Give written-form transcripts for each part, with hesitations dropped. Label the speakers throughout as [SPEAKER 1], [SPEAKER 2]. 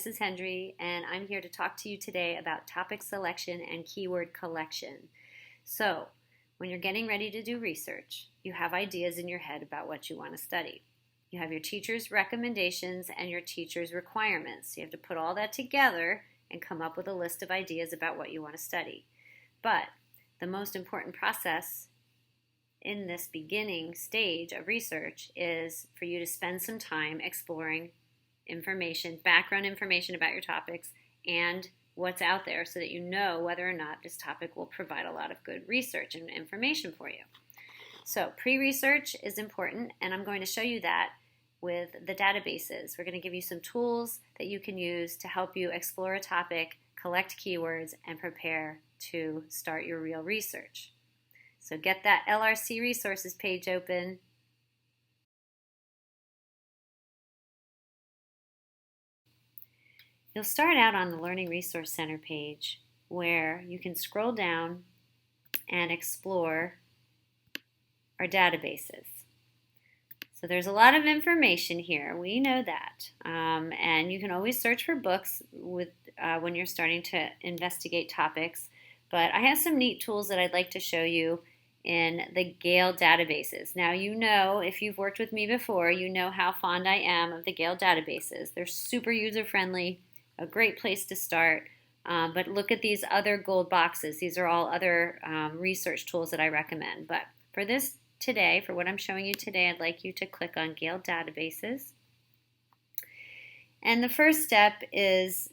[SPEAKER 1] Mrs. Hendry, and I'm here to talk to you today about topic selection and keyword collection. So, when you're getting ready to do research, you have ideas in your head about what you want to study. You have your teacher's recommendations and your teacher's requirements. You have to put all that together and come up with a list of ideas about what you want to study. But the most important process in this beginning stage of research is for you to spend some time exploring information, background information about your topics, and what's out there so that you know whether or not this topic will provide a lot of good research and information for you. So pre-research is important, and I'm going to show you that with the databases. We're going to give you some tools that you can use to help you explore a topic, collect keywords, and prepare to start your real research. So get that LRC resources page open. You'll start out on the Learning Resource Center page where you can scroll down and explore our databases. So there's a lot of information here, we know that. And you can always search for books when you're starting to investigate topics. But I have some neat tools that I'd like to show you in the Gale databases. Now, you know, if you've worked with me before, you know how fond I am of the Gale databases. They're super user-friendly, a great place to start. But look at these other gold boxes. These are all other research tools that I recommend. But for this today, for what I'm showing you today, I'd like you to click on Gale databases. And the first step is,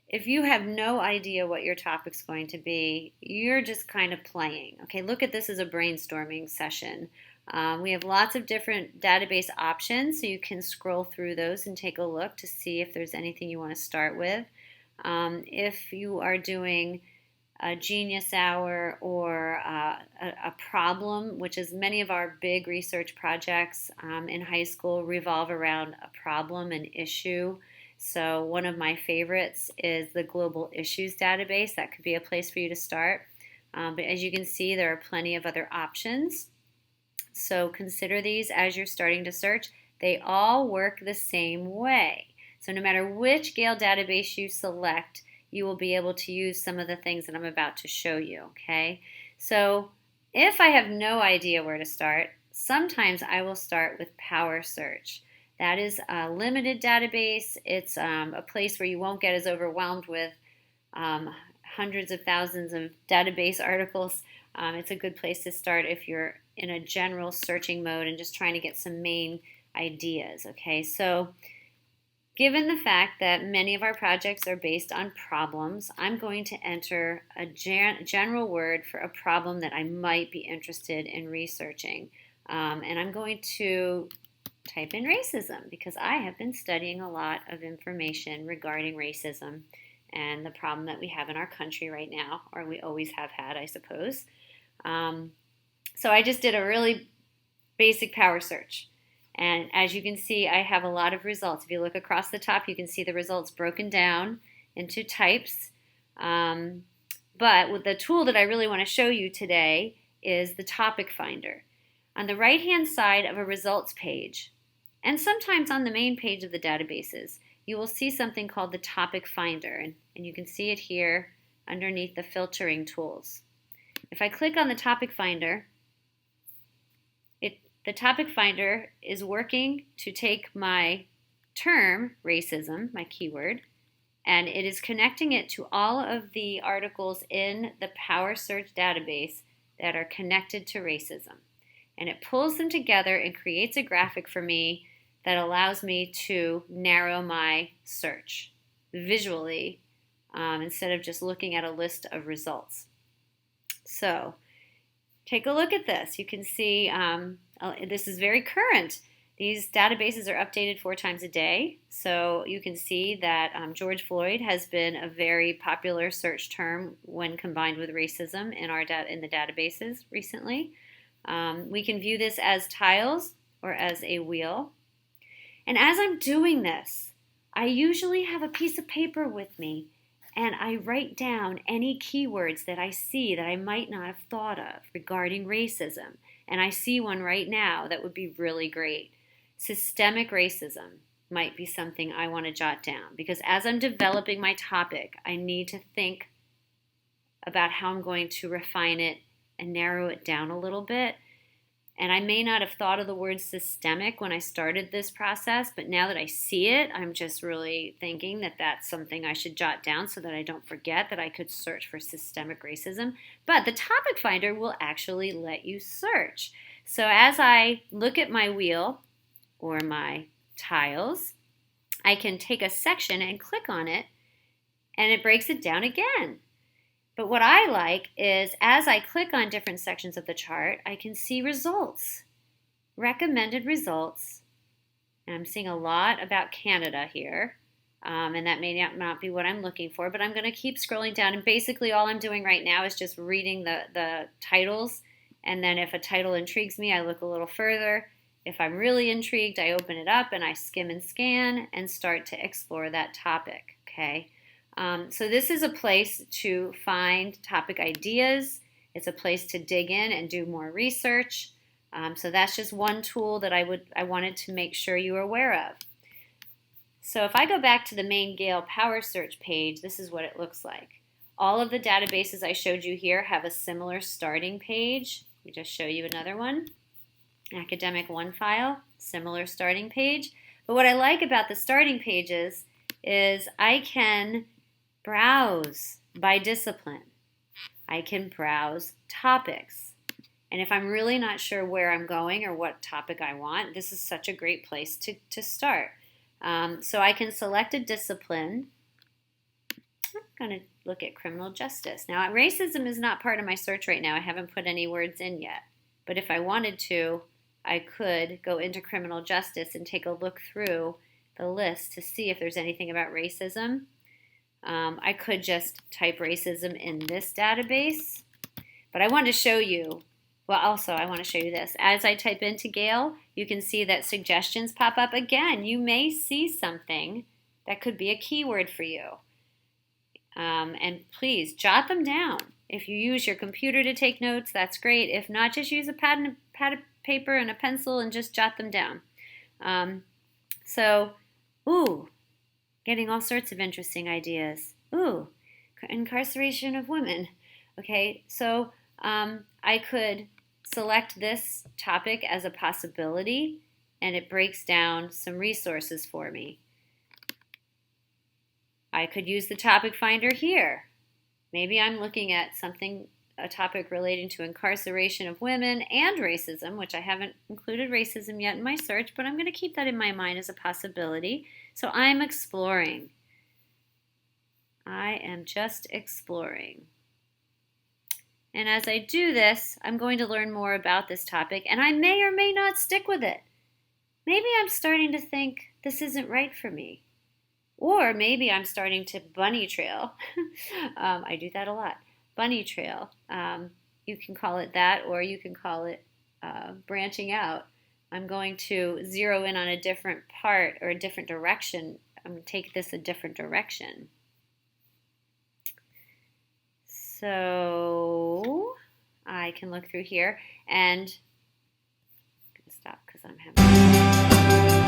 [SPEAKER 1] if you have no idea what your topic's going to be, you're just kind of playing. Okay, look at this as a brainstorming session. We have lots of different database options, so you can scroll through those and take a look to see if there's anything you want to start with. If you are doing a Genius Hour or a problem, which is many of our big research projects in high school revolve around a problem, an issue. So one of my favorites is the Global Issues database. That could be a place for you to start. But as you can see, there are plenty of other options. So consider these as you're starting to search. They all work the same way. So no matter which Gale database you select, you will be able to use some of the things that I'm about to show you, okay? So if I have no idea where to start, sometimes I will start with Power Search. That is a limited database. It's a place where you won't get as overwhelmed with hundreds of thousands of database articles. It's a good place to start if you're in a general searching mode and just trying to get some main ideas, okay? So given the fact that many of our projects are based on problems, I'm going to enter a general word for a problem that I might be interested in researching. And I'm going to type in racism because I have been studying a lot of information regarding racism and the problem that we have in our country right now, or we always have had, I suppose. So I just did a really basic power search. And as you can see, I have a lot of results. If you look across the top, you can see the results broken down into types. But with the tool that I really want to show you today is the Topic Finder. On the right-hand side of a results page, and sometimes on the main page of the databases, you will see something called the Topic Finder, and you can see it here underneath the filtering tools. If I click on the Topic Finder, the Topic Finder is working to take my term, racism, my keyword, and it is connecting it to all of the articles in the Power Search database that are connected to racism. And it pulls them together and creates a graphic for me that allows me to narrow my search visually instead of just looking at a list of results. So take a look at this. You can see this is very current. These databases are updated 4 times a day. So you can see that George Floyd has been a very popular search term when combined with racism in the databases recently. We can view this as tiles or as a wheel. And as I'm doing this, I usually have a piece of paper with me and I write down any keywords that I see that I might not have thought of regarding racism. And I see one right now that would be really great. Systemic racism. might be something I want to jot down, because as I'm developing my topic, I need to think about how I'm going to refine it and narrow it down a little bit. And I may not have thought of the word systemic when I started this process, but now that I see it, I'm just really thinking that that's something I should jot down so that I don't forget that I could search for systemic racism. But the topic finder will actually let you search. So as I look at my wheel or my tiles, I can take a section and click on it, and it breaks it down again. But what I like is as I click on different sections of the chart, I can see results, recommended results. And I'm seeing a lot about Canada here, and that may not be what I'm looking for, but I'm going to keep scrolling down. And basically all I'm doing right now is just reading the titles, and then if a title intrigues me, I look a little further. If I'm really intrigued, I open it up and I skim and scan and start to explore that topic, okay? So this is a place to find topic ideas. It's a place to dig in and do more research. So that's just one tool that I wanted to make sure you were aware of. So if I go back to the main Gale Power Search page, this is what it looks like. All of the databases I showed you here have a similar starting page. Let me just show you another one. Academic OneFile, similar starting page. But what I like about the starting pages is I can browse by discipline. I can browse topics. And if I'm really not sure where I'm going or what topic I want, this is such a great place to start. So I can select a discipline. I'm going to look at criminal justice. Now, racism is not part of my search right now. I haven't put any words in yet. But if I wanted to, I could go into criminal justice and take a look through the list to see if there's anything about racism. I could just type racism in this database, but I wanted to show you, well, also I want to show you this. As I type into Gale, you can see that suggestions pop up again. You may see something that could be a keyword for you. And please jot them down. If you use your computer to take notes, that's great. If not, just use a pad of paper and a pencil and just jot them down. Getting all sorts of interesting ideas. Incarceration of women. Okay, so I could select this topic as a possibility, and it breaks down some resources for me. I could use the topic finder here. Maybe I'm looking at a topic relating to incarceration of women and racism, which I haven't included racism yet in my search, but I'm going to keep that in my mind as a possibility. So I'm exploring. I am just exploring. And as I do this, I'm going to learn more about this topic, and I may or may not stick with it. Maybe I'm starting to think this isn't right for me. Or maybe I'm starting to bunny trail. I do that a lot. Bunny trail. You can call it that, or you can call it branching out. I'm going to zero in on a different part or a different direction. I'm going to take this a different direction. So I can look through here, and I'm going to stop because I'm having